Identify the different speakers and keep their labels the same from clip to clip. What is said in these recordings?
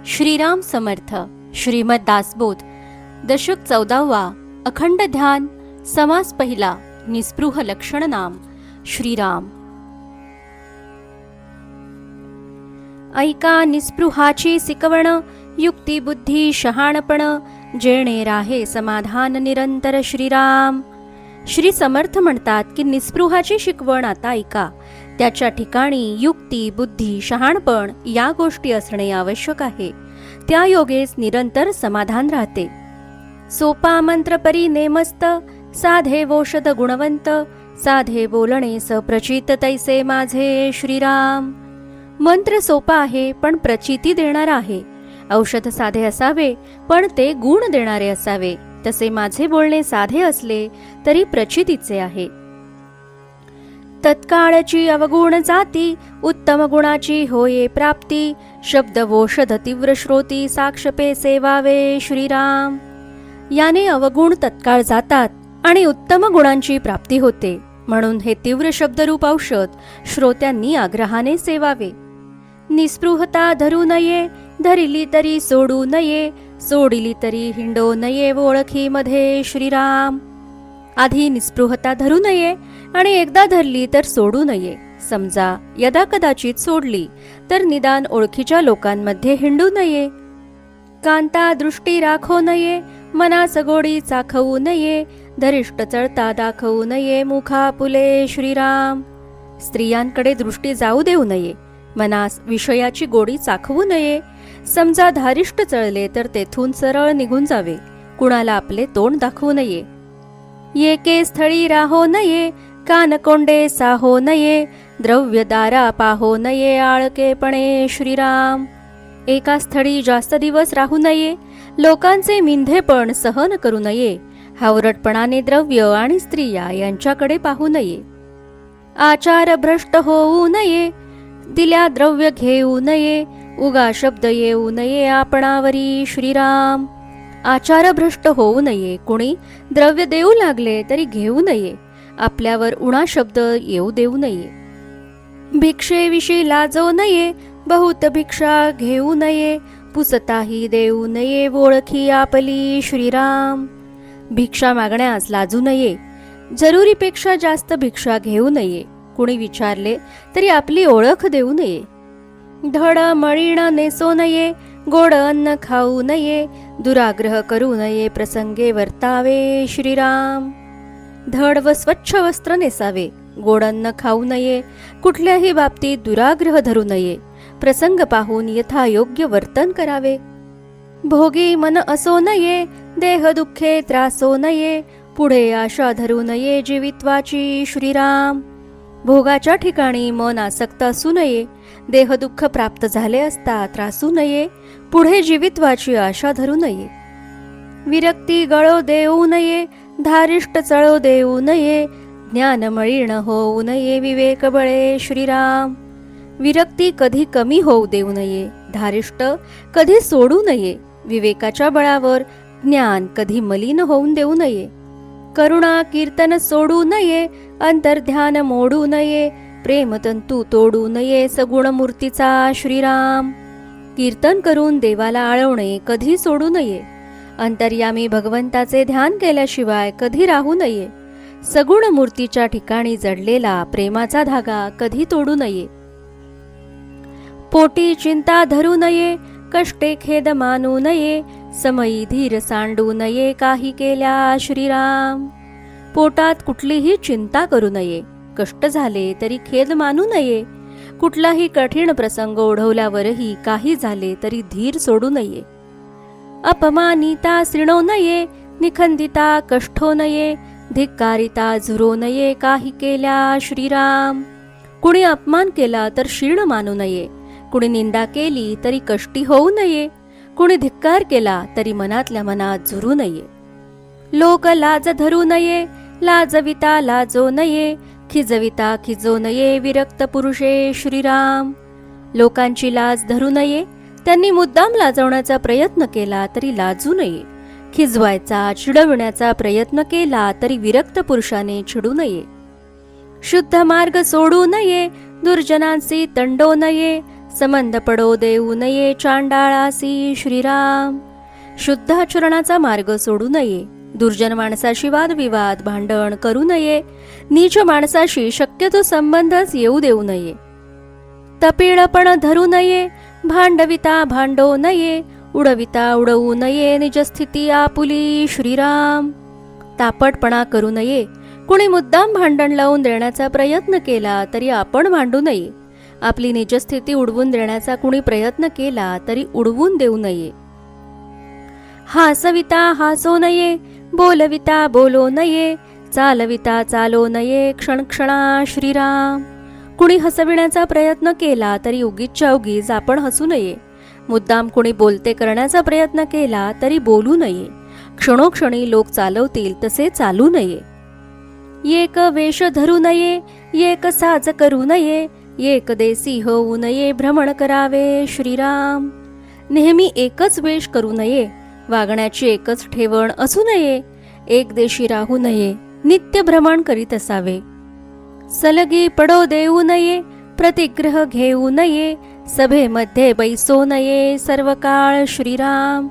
Speaker 1: श्रीराम समर्थ. श्रीमद दासबोध. दशक 14वा. अखंड ध्यान. समास पहिला. निस्पृह लक्षण नाम. श्रीराम. ऐका निस्पृहाची सिकवण, युक्ती बुद्धी शहाणपण, जेणे राहे समाधान निरंतर. श्रीराम. श्री समर्थ म्हणतात की निस्पृहाची शिकवण आता ऐका. त्याच्या ठिकाणी युक्ती बुद्धी शहाणपण या गोष्टी असणे आवश्यक आहे. त्या योगेस निरंतर समाधान राहते. सोपा मंत्र परी नेमस्त, साधे वोषध गुणवंत, साधे बोलणे सप्रचित तैसे माझे. श्रीराम. मंत्र सोपा आहे पण प्रचिती देणारा आहे. औषध साधे असावे पण ते गुण देणारे असावे. तसे माझे बोलणे साधे असले तरी प्रचितीचे आहे. तत्काळची अवगुण जाती, उत्तम गुणाची होये प्राप्ती. शब्द वोषध तीव्र श्रोती, साक्षपे सेवावे. श्रीराम. याने अवगुण तत्काळ जातात आणि उत्तम गुणांची प्राप्ती होते. म्हणून हे तीव्र शब्दरूप औषध श्रोत्यांनी आग्रहाने सेवावे. निस्पृहता धरू नये, धरिली तरी सोडू नये, सोडिली तरी हिंडो नये ओळखीमध्ये. श्रीराम. आधी निस्पृहता धरू नये आणि एकदा धरली तर सोडू नये. समजा यदा कदाचित सोडली तर निदान ओळखीच्या लोकांमध्ये हिंडू नये. कांता दृष्टी राखो नये, मनास गोडी चाखवू नये, धरिष्ट चळता दाखवू नये मुखापुले. श्रीराम. स्त्रियांकडे दृष्टी जाऊ देऊ नये, मनास विषयाची गोडी चाखवू नये. समजा धारिष्ट चळले तर तेथून सरळ निघून जावे. कुणाला आपले तोंड दाखवू नये. येके स्थळी राहो नये, कानकोंडे साहो नये, द्रव्य दारा पाहो नये आळकेपणे. श्रीराम. एका स्थळी जास्त दिवस राहू नये, लोकांचे मिंधेपण सहन करू नये, हावरटपणाने द्रव्य आणि स्त्रिया यांच्याकडे पाहू नये. आचार भ्रष्ट होऊ नये, दिल्या द्रव्य घेऊ नये, उगा शब्द येऊ नये आपणावरी. श्रीराम. आचार भ्रष्ट होऊ नये, कुणी द्रव्य देऊ लागले तरी घेऊ नये, आपल्यावर उणा शब्द येऊ देऊ नये. भिक्षेविषयी लाजो नये, बहुत भिक्षा घेऊ नये, पुसताही देऊ नये ओळखी आपली. श्रीराम. भिक्षा मागण्यास लाजू नये, जरुरीपेक्षा जास्त भिक्षा घेऊ नये, कुणी विचारले तरी आपली ओळख देऊ नये. धड मळीण नेसो नये, गोड अन्न खाऊ नये, दुराग्रह करू नये प्रसंगे वर्तावे. श्रीराम. धड व स्वच्छ वस्त्र नेसावे, गोड अन्न खाऊ नये, कुठल्याही बाबतीत दुराग्रह धरू नये, प्रसंग पाहून यथायोग्य वर्तन करावे. भोगी मन असो नये, देह दुःखे त्रासो नये, पुढे आशा धरू नये जीवित्वाची. श्रीराम. भोगाच्या ठिकाणी मन आसक्त असू नये, देहदुःख प्राप्त झाले असता त्रासू नये, पुढे जीवित्वाची आशा धरू नये. विरक्ती गळो देऊ नये, धारिष्ट चळो देऊ नये, ज्ञानमळीण होऊ नये विवेक बळे. श्रीराम. विरक्ती कधी कमी होऊ देऊ नये, धारिष्ट कधी सोडू नये, विवेकाच्या बळावर ज्ञान कधी मलिन होऊन देऊ नये. करुणा कीर्तन सोडू नये, अंतर्ध्यान मोडू नये, प्रेमतंतू तोडू नये सगुण मूर्तीचा. श्रीराम. कीर्तन करून देवाला आळवणे कधी सोडू नये, अंतर्यामी भगवंताचे ध्यान केल्याशिवाय कधी राहू नये, सगुण मूर्तीच्या ठिकाणी जडलेला प्रेमाचा धागा कधी तोडू नये. पोटी चिंता धरू नये, कष्टे खेद मानू नये, समयी धीर सांडू नये काही केल्या. श्रीराम. पोटात कुठलीही चिंता करू नये, कष्ट झाले तरी खेद मानू नये, कुठलाही कठीण प्रसंग ओढवल्यावरही काही झाले तरी धीर सोडू नये. अपमानिता श्रीणो नये, निखंदिता कष्टो नये, धिक्कारिता झुरो नये काही केल्या. श्रीराम. कुणी अपमान केला तर शीण मानू नये, कुणी निंदा केली तरी कष्टी होऊ नये, कुणी धिक्कार केला तरी मनातल्या मनात झुरू नये. लोक लाज धरू नये, लाजविता लाजो नये, खिजविता खिजो नये विरक्त पुरुषे. श्रीराम. लोकांची लाज धरू नये, त्यांनी मुद्दाम लाजवण्याचा प्रयत्न केला तरी लाजू नये, खिजवायचा चिडविण्याचा प्रयत्न केला तरी विरक्त पुरुषाने चिडू नये. शुद्ध मार्ग सोडू नये, दुर्जनांची तंडो नये, संबंध पडो देऊ नये चांडाळासी श्रीराम. शुद्ध आचरणाचा मार्ग सोडू नये, दुर्जन माणसाशी वादविवाद भांडण करू नये, नीच माणसाशी शक्यतो संबंधच येऊ देऊ नये. तपिळपण धरू नये, भांडविता भांडो नये, उडविता उडवू नये निजस्थिती आपुली श्रीराम. तापटपणा करू नये, कुणी मुद्दाम भांडण लावून देण्याचा प्रयत्न केला तरी आपण भांडू नये. आपली निजस्थिती उडवून देण्याचा कुणी प्रयत्न केला तरी उडवून देऊ नये. हासविता हासो नये, बोलविता बोलो नये, चालविता चालो नये क्षणक्षणा श्रीराम. कुणी हसविण्याचा प्रयत्न केला तरी उगीचच्या उगीच आपण हसू नये. मुद्दाम कुणी बोलते करण्याचा प्रयत्न केला तरी बोलू नये. क्षणोक्षणी लोक चालवतील तसे चालू नये. एक वेश धरू नये, एक साज करू नये, एक देसी होऊ नये भ्रमण करावे श्रीराम. नेहमी एकच वेश करू नये, वागण्याची एकच ठेवण असू नये, एक देशी राहू नये, नित्य भ्रमण करीत असावे. सलगी पडो देऊ नये, प्रतिग्रह घेऊ नये, सभेमध्ये बैसो नये सर्व काळ श्रीराम.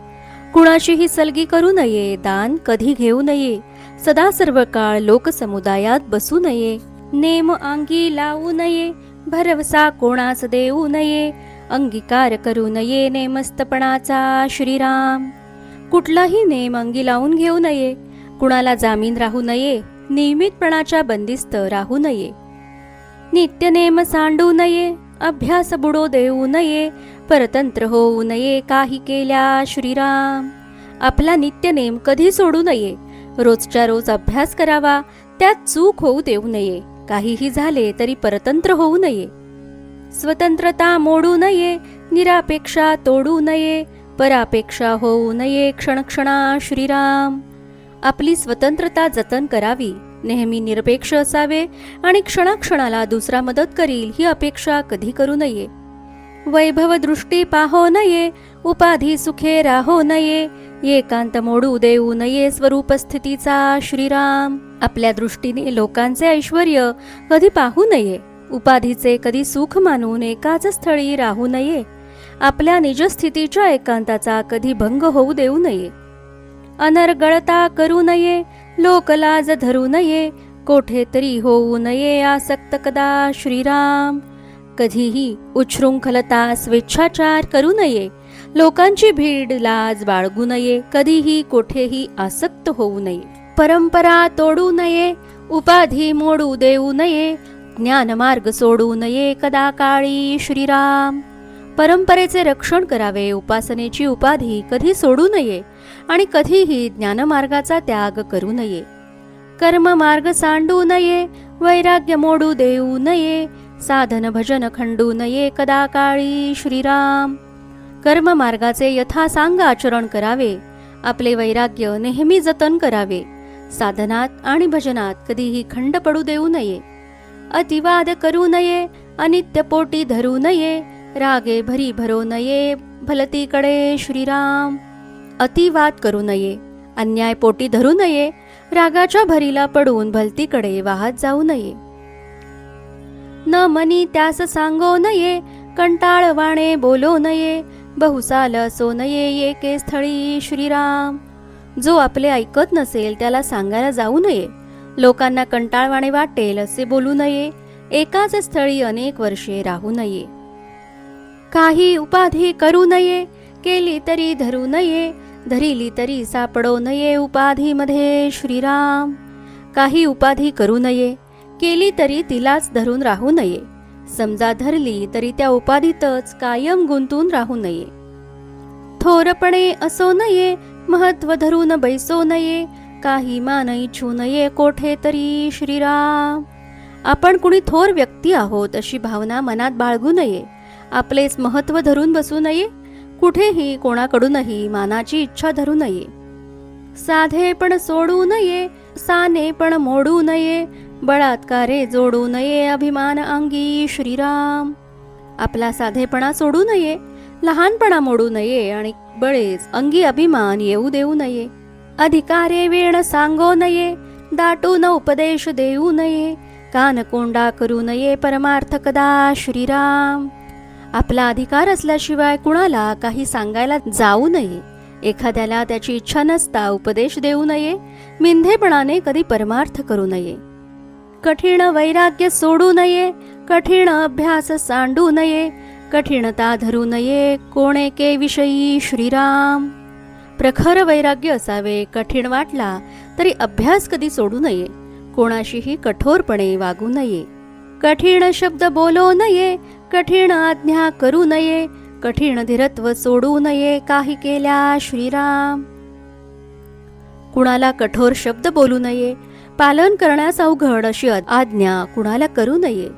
Speaker 1: कुणाशीही सलगी करू नये, दान कधी घेऊ नये, सदा सर्व काळ लोकसमुदायात बसू नये. नेम अंगी लावू नये, भरवसा कोणास देऊ नये, अंगीकार करू नये नेमस्तपणाचा श्रीराम. कुठलाही नेम अंगी लावून घेऊ नये, कुणाला जामीन राहू नये, नियमितपणाच्या बंदिस्त राहू नये. नित्यनेम सांडू नये, अभ्यास बुडो देऊ नये, परतंत्र होऊ नये काही केल्या श्रीराम. आपला नित्यनेम कधी सोडू नये, रोजच्या रोज अभ्यास करावा, त्यात चूक होऊ देऊ नये, काहीही झाले तरी परतंत्र होऊ नये. स्वतंत्रता मोडू नये, निरापेक्षा तोडू नये, परापेक्षा होऊ नये क्षणक्षणा श्रीराम. आपली स्वतंत्रता जतन करावी, नेहमी निरपेक्ष असावे आणि क्षणाक्षणाला दुसरा मदत करील ही अपेक्षा कधी करू नये. वैभव दृष्टी पाहो नये, उपाधी सुखे राहो नये, एकांत मोडू देऊ नये स्वरूप स्थितीचा श्रीराम. आपल्या दृष्टीने लोकांचे ऐश्वर्य कधी पाहू नये, उपाधीचे कधी सुख मानून एकाच स्थळी राहू नये, आपल्या निजस्थितीच्या एकांताचा कधी भंग होऊ देऊ नये. अनर्गळता करू नये, लोकलाज धरू नये, कोठे तरी होऊ नये आसक्त कदा श्रीराम. कधीही उच्छृंखलता स्वेच्छाचार करू नये, लोकांची भीड लाज बाळगू नये, कधीही कोठेही आसक्त होऊ नये. परंपरा तोडू नये, उपाधी मोडू देऊ नये, ज्ञानमार्ग सोडू नये कदा काळी श्रीराम. परंपरेचे रक्षण करावे, उपासनेची उपाधी कधी सोडू नये आणि कधीही ज्ञानमार्गाचा त्याग करू नये. कर्ममार्ग सांडू नये, वैराग्य मोडू देऊ नये, साधन भजन खंडू नये कदा काळी श्रीराम. कर्ममार्गाचे यथासांग आचरण करावे, आपले वैराग्य नेहमी जतन करावे, साधनात आणि भजनात कधीही खंड पडू देऊ नये. अतिवाद करू नये, अनित्य पोटी धरू नये, रागे भरी भरो नये भलतीकडे श्रीराम. अतिवाद करू नये, अन्याय पोटी धरू नये, रागाच्या भरीला पडून भलतीकडे वाहत जाऊ नये. न मनी त्यास सांगो नये, कंटाळवाणे बोलो नये, बहुसाल असो नये एके स्थळी श्रीराम. जो आपले ऐकत नसेल त्याला सांगायला जाऊ नये, लोकांना कंटाळवाणे वाटेल असे बोलू नये, एकाच स्थळी अनेक वर्षे राहू नये. काही उपाधी करू नये, केली तरी धरू नये, धरिली तरी सापडो नये उपाधीमध्ये श्रीराम. काही उपाधी करू नये, केली तरी तिलाच धरून राहू नये, समजा धरली तरी त्या उपाधीतच कायम गुंतून राहू नये. थोरपणे असो नये, महत्व धरून बैसो नये, काही मान इच्छू नये कोठे तरी श्रीराम. आपण कुणी थोर व्यक्ती आहोत अशी भावना मनात बाळगू नये, आपलेच महत्व धरून बसू नये, कुठेही कोणाकडूनही मानाची इच्छा धरू नये. साधेपण सोडू नये, सानेपण मोडू नये, बळात्कारे जोडू नये अभिमान अंगी श्रीराम. आपला साधेपणा सोडू नये, लहानपणा मोडू नये आणि बळेच अंगी अभिमान येऊ देऊ नये. अधिकारे वेण सांगो नये, दाटून उपदेश देऊ नये, कानकोंडा करू नये परमार्थ कदा श्रीराम. आपला अधिकार असल्याशिवाय कुणाला काही सांगायला जाऊ नये. एखाद्याला त्याची इच्छा नसता उपदेश देऊ नये. मिंधेपणाने कधी परमार्थ करू नये. कठीण वैराग्य सोडू नये. कठीण अभ्यास सांडू नये. कठीणता धरू नये कोणेके विषयी श्रीराम. प्रखर वैराग्य असावे. कठीण वाटला तरी अभ्यास कधी सोडू नये. कोणाशीही कठोरपणे वागू नये. कठीण शब्द बोलू नये. कठीण आज्ञा करू नये. कठीण धीरत्व सोडू नये काही केल्या श्रीराम. कुणाला कठोर शब्द बोलू नये. पालन करण्यास अवघड अशी आज्ञा कुणाला करू नये.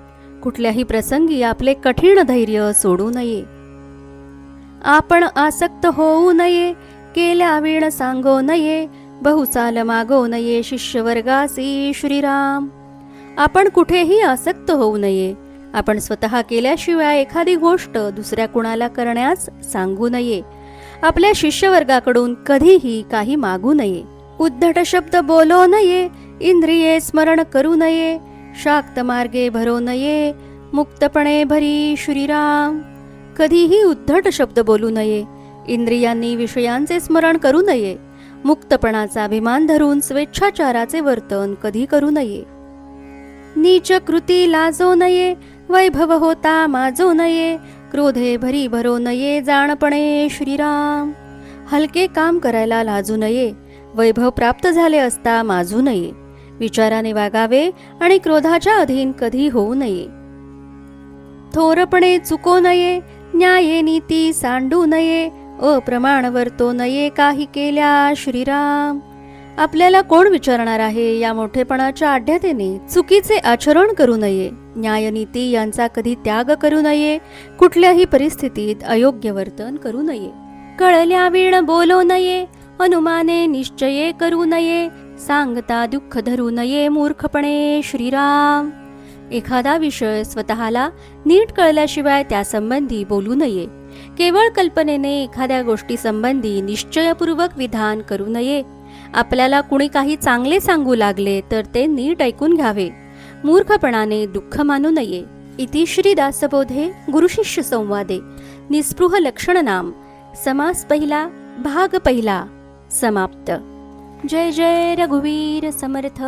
Speaker 1: कुठल्याही प्रसंगी आपले कठीण धैर्य सोडू नये. आपण आसक्त होऊ नये. केल्या वीण सांगो नये. बहुसाल मागो नये शिष्यवर्गासी श्रीराम. आपण कुठेही आसक्त होऊ नये. आपण स्वतः केल्याशिवाय एखादी गोष्ट दुसऱ्या कुणाला करण्यास सांगू नये. आपल्या शिष्यवर्गाकडून कधीही काही मागू नये. उद्धट शब्द बोलू नये. इंद्रिये स्मरण करू नये. शाक्त मार्गे भरो नये. मुक्तपणे भरी श्रीराम. कधीही उद्धट शब्द बोलू नये. इंद्रियांनी विषयांचे स्मरण करू नये. मुक्तपणाचा अभिमान धरून स्वेच्छाचाराचे वर्तन कधी करू नये. नीच कृती लाजो नये. वैभव होता माजो नये. क्रोधे भरी भरो नये जाणपणे श्रीराम. हलके काम करायला लाजू नये. वैभव प्राप्त झाले असता माजू नये. विचाराने वागावे आणि क्रोधाच्या अधीन कधी होऊ नये. थोरपणे चुको नये. न्याये नीती सांडू नये. अप्रमाण वर्तो नये काही केल्या श्रीराम. आपल्याला कोण विचारणार आहे या मोठेपणाच्या आढ्यतेने चुकीचे आचरण करू नये. न्यायनीती यांचा कधी त्याग करू नये. कुठल्याही परिस्थितीत अयोग्य वर्तन करू नये. कळल्या वीण बोलू नये. अनुमाने निश्चये करू नये. सांगता दुःख धरू नये मूर्खपणे श्रीराम. एखादा विषय स्वतःला नीट कळल्याशिवाय त्यासंबंधी बोलू नये. केवळ कल्पनेने एखाद्या गोष्टी संबंधी निश्चयपूर्वक विधान करू नये. आपल्याला कुणी काही चांगले सांगू लागले तर ते नीट ऐकून घ्यावे. मूर्खपणाने दुःख मानू नये. इति श्री दासबोधे गुरुशिष्य संवादे निस्पृह लक्षण नाम समास पहिला भाग पहिला समाप्त. जय जय रघुवीर समर्थ.